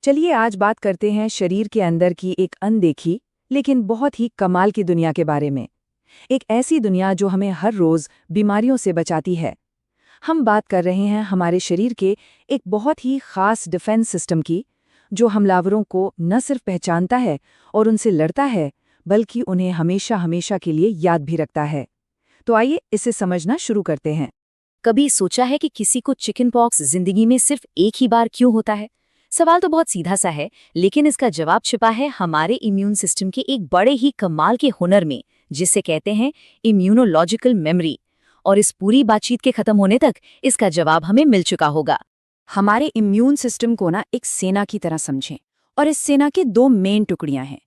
चलिए आज बात करते हैं शरीर के अंदर की एक अनदेखी लेकिन बहुत ही कमाल की दुनिया के बारे में। एक ऐसी दुनिया जो हमें हर रोज बीमारियों से बचाती है। हम बात कर रहे हैं हमारे शरीर के एक बहुत ही खास डिफेंस सिस्टम की, जो हमलावरों को न सिर्फ पहचानता है और उनसे लड़ता है, बल्कि उन्हें हमेशा हमेशा के लिए याद भी रखता है। तो आइए इसे समझना शुरू करते हैं। कभी सोचा है कि किसी को चिकन पॉक्स जिंदगी में सिर्फ एक ही बार क्यों होता है? सवाल तो बहुत सीधा सा है, लेकिन इसका जवाब छिपा है हमारे इम्यून सिस्टम के एक बड़े ही कमाल के हुनर में, जिसे कहते हैं इम्यूनोलॉजिकल मेमोरी। और इस पूरी बातचीत के खत्म होने तक इसका जवाब हमें मिल चुका होगा। हमारे इम्यून सिस्टम को एक सेना की तरह समझें, और इस सेना के दो मेन टुकड़ियां हैं।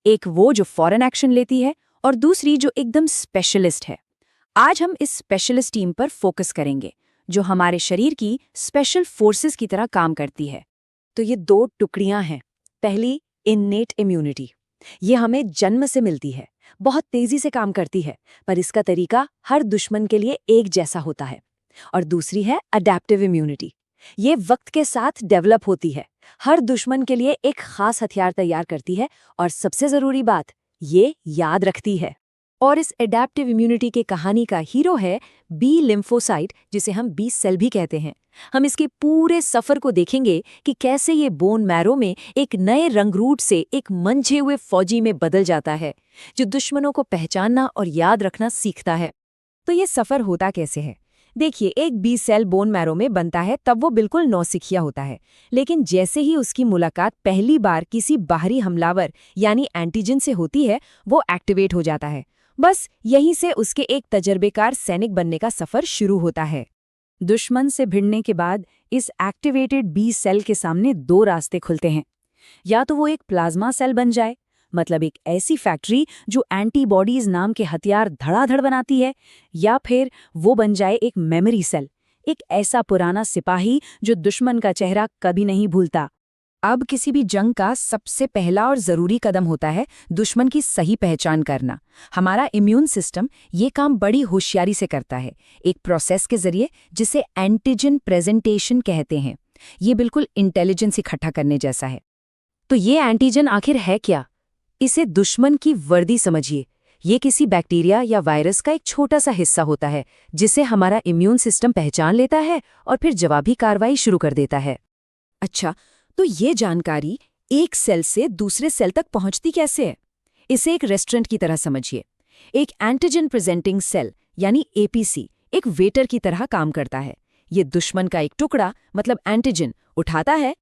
एक वो जो फौरन एक्शन लेती है और दूसरी जो एकदम स्पेशलिस्ट है। आज हम इस स्पेशलिस्ट टीम पर फोकस करेंगे, जो हमारे शरीर की स्पेशल फोर्सेस की तरह काम करती है। तो ये दो टुकड़ियां हैं। पहली, इन्नेट इम्यूनिटी। ये हमें जन्म से मिलती है, बहुत तेजी से काम करती है, पर इसका तरीका हर दुश्मन के लिए एक जैसा होता है। और दूसरी है अडैप्टिव इम्यूनिटी। ये वक्त के साथ डेवलप होती है, हर दुश्मन के लिए एक खास हथियार तैयार करती है, और सबसे जरूरी बात, ये याद रखती है। और इस एडेप्टिव इम्यूनिटी के कहानी का हीरो है बी लिम्फोसाइट, जिसे हम बी सेल भी कहते हैं। हम इसके पूरे सफर को देखेंगे कि कैसे ये बोन मैरो में एक नए रंगरूट से एक मंझे हुए फौजी में बदल जाता है, जो दुश्मनों को पहचानना और याद रखना सीखता है। तो ये सफर होता कैसे है? देखिए, एक बी सेल बोन मैरो में बनता है तब वो बिल्कुल नौसिखिया होता है, लेकिन जैसे ही उसकी मुलाकात पहली बार किसी बाहरी हमलावर यानी एंटीजन से होती है, वो एक्टिवेट हो जाता है। बस यहीं से उसके एक तजर्बेकार सैनिक बनने का सफर शुरू होता है। दुश्मन से भिड़ने के बाद इस एक्टिवेटेड बी सेल के सामने दो रास्ते खुलते हैं। या तो वो एक प्लाज्मा सेल बन जाए, मतलब एक ऐसी फैक्ट्री जो एंटीबॉडीज नाम के हथियार धड़ाधड़ बनाती है, या फिर वो बन जाए एक मेमोरी सेल, एक ऐसा पुराना सिपाही जो दुश्मन का चेहरा कभी नहीं भूलता। अब किसी भी जंग का सबसे पहला और जरूरी कदम होता है दुश्मन की सही पहचान करना। हमारा इम्यून सिस्टम ये काम बड़ी होशियारी से करता है, एक प्रोसेस के जरिए जिसे एंटीजन प्रेजेंटेशन कहते हैं। ये बिल्कुल इंटेलिजेंस इकट्ठा करने जैसा है। तो ये एंटीजन आखिर है क्या? इसे दुश्मन की वर्दी समझिए। ये किसी बैक्टीरिया या वायरस का एक छोटा सा हिस्सा होता है, जिसे हमारा इम्यून सिस्टम पहचान लेता है और फिर जवाबी कार्रवाई शुरू कर देता है। अच्छा, तो ये जानकारी एक सेल से दूसरे सेल तक पहुंचती कैसे है? इसे एक रेस्टोरेंट की तरह समझिए। एक एंटीजन प्रेजेंटिंग सेल यानी एपीसी एक वेटर की तरह काम करता है। ये दुश्मन का एक टुकड़ा, मतलब एंटीजन, उठाता है,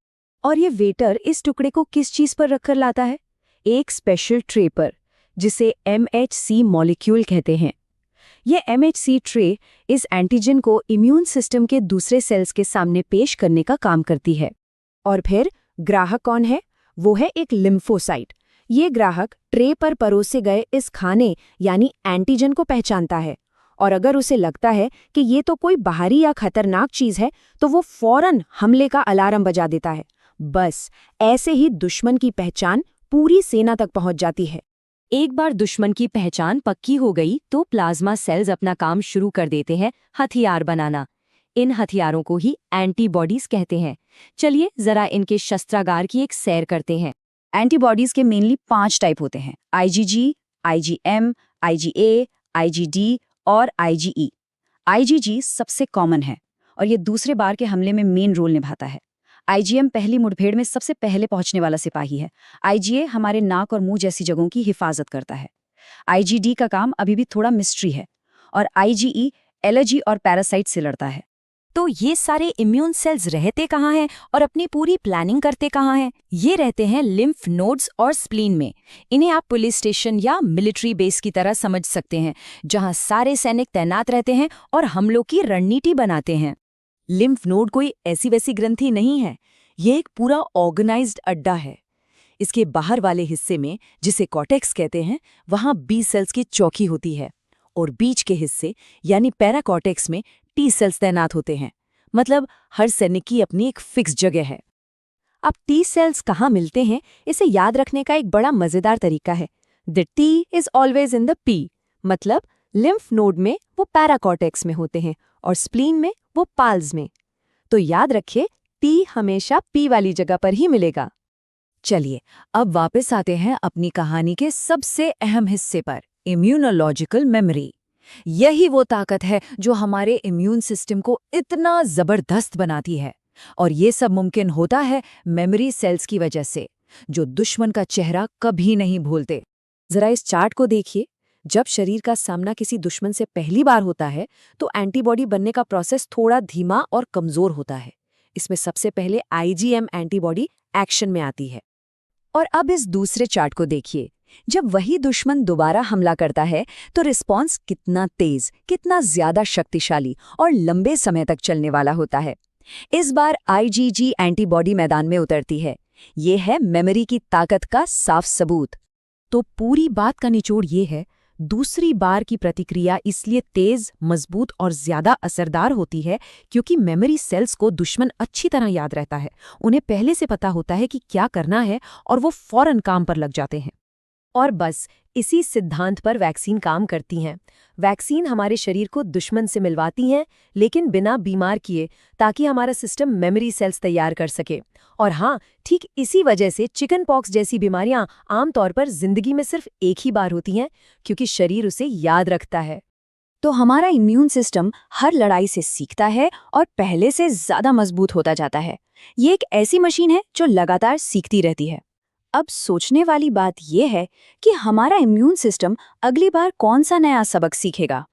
और ये वेटर इस टुकड़े को किस चीज पर रखकर लाता है? एक स्पेशल ट्रे पर, जिसे MHC मॉलिक्यूल कहते हैं। ये MHC ट्रे इस एंटीजन को इम्यून सिस्टम के दूसरे सेल्स के सामने पेश करने का काम करती है। और फिर ग्राहक कौन है? वो है एक लिम्फोसाइट। ये ग्राहक ट्रे पर परोसे गए इस खाने यानी एंटीजन को पहचानता है, और अगर उसे लगता है कि ये तो कोई बाहरी या खतरनाक चीज है, तो वो फौरन हमले का अलार्म बजा देता है। बस ऐसे ही दुश्मन की पहचान पूरी सेना तक पहुंच जाती है। एक बार दुश्मन की पहचान पक्की हो गई तो प्लाज्मा सेल्स अपना काम शुरू कर देते हैं हथियार बनाना। इन हथियारों को ही एंटीबॉडीज कहते हैं। चलिए जरा इनके शस्त्रागार की एक सैर करते हैं। एंटीबॉडीज के मेनली 5 टाइप होते हैं: IgG, IgM, IgA, IgD और IgE। IgG सबसे कॉमन है और ये दूसरे बार के हमले में मेन रोल निभाता है। IgM पहली मुठभेड़ में सबसे पहले पहुंचने वाला सिपाही है। IgA हमारे नाक और मुंह जैसी जगहों की हिफाजत करता है। IgD का काम अभी भी थोड़ा मिस्ट्री है, और IgE एलर्जी और पैरासाइट से लड़ता है। तो ये सारे इम्यून सेल्स रहते कहाँ हैं और अपनी पूरी प्लानिंग करते कहाँ हैं? ये रहते हैं लिम्फ नोड्स और स्प्लीन में। इन्हें आप पुलिस स्टेशन या मिलिट्री बेस की तरह समझ सकते हैं, जहाँ सारे सैनिक तैनात रहते हैं और हमलों की रणनीति बनाते हैं। लिम्फ नोड कोई ऐसी वैसी ग्रंथि नहीं है, ये एक पूरा ऑर्गेनाइज्ड अड्डा है। इसके बाहर वाले हिस्से में, जिसे कॉर्टेक्स कहते हैं, वहाँ बी सेल्स की चौकी होती है, और बीच के हिस्से यानी पैराकॉर्टेक्स में टी सेल्स तैनात होते हैं। मतलब हर सैनिक की अपनी एक फिक्स जगह है। अब टी सेल्स कहाँ मिलते हैं, इसे याद रखने का एक बड़ा मजेदार तरीका है। The T is always in the P, मतलब लिम्फ नोड में वो पैराकॉर्टेक्स में होते हैं और स्प्लीन में वो पाल्स में। तो याद रखिए, टी हमेशा पी वाली जगह पर ही मिलेगा। चलिए अब वापस आते हैं अपनी कहानी के सबसे अहम हिस्से पर, इम्यूनोलॉजिकल मेमोरी। यही वो ताकत है जो हमारे इम्यून सिस्टम को इतना जबरदस्त बनाती है। और ये सब मुमकिन होता है मेमोरी सेल्स की वजह से, जो दुश्मन का चेहरा कभी नहीं भूलते। जरा इस चार्ट को देखिए। जब शरीर का सामना किसी दुश्मन से पहली बार होता है तो एंटीबॉडी बनने का प्रोसेस थोड़ा धीमा और कमजोर होता है। इसमें सबसे पहले आईजीएम एंटीबॉडी एक्शन में आती है। और अब इस दूसरे चार्ट को देखिए। जब वही दुश्मन दोबारा हमला करता है तो रिस्पॉन्स कितना तेज, कितना ज्यादा शक्तिशाली और लंबे समय तक चलने वाला होता है। इस बार आईजीजी एंटीबॉडी मैदान में उतरती है। ये है मेमोरी की ताकत का साफ सबूत। तो पूरी बात का निचोड़ ये है, दूसरी बार की प्रतिक्रिया इसलिए तेज, मजबूत और ज्यादा असरदार होती है क्योंकि मेमोरी सेल्स को दुश्मन अच्छी तरह याद रहता है। उन्हें पहले से पता होता है कि क्या करना है और वो फौरन काम पर लग जाते हैं। और बस इसी सिद्धांत पर वैक्सीन काम करती हैं। वैक्सीन हमारे शरीर को दुश्मन से मिलवाती हैं, लेकिन बिना बीमार किए, ताकि हमारा सिस्टम मेमोरी सेल्स तैयार कर सके। और हाँ, ठीक इसी वजह से चिकन पॉक्स जैसी बीमारियां आमतौर पर जिंदगी में सिर्फ एक ही बार होती हैं, क्योंकि शरीर उसे याद रखता है। तो हमारा इम्यून सिस्टम हर लड़ाई से सीखता है और पहले से ज्यादा मजबूत होता जाता है। ये एक ऐसी मशीन है जो लगातार सीखती रहती है। अब सोचने वाली बात यह है कि हमारा इम्यून सिस्टम अगली बार कौन सा नया सबक सीखेगा।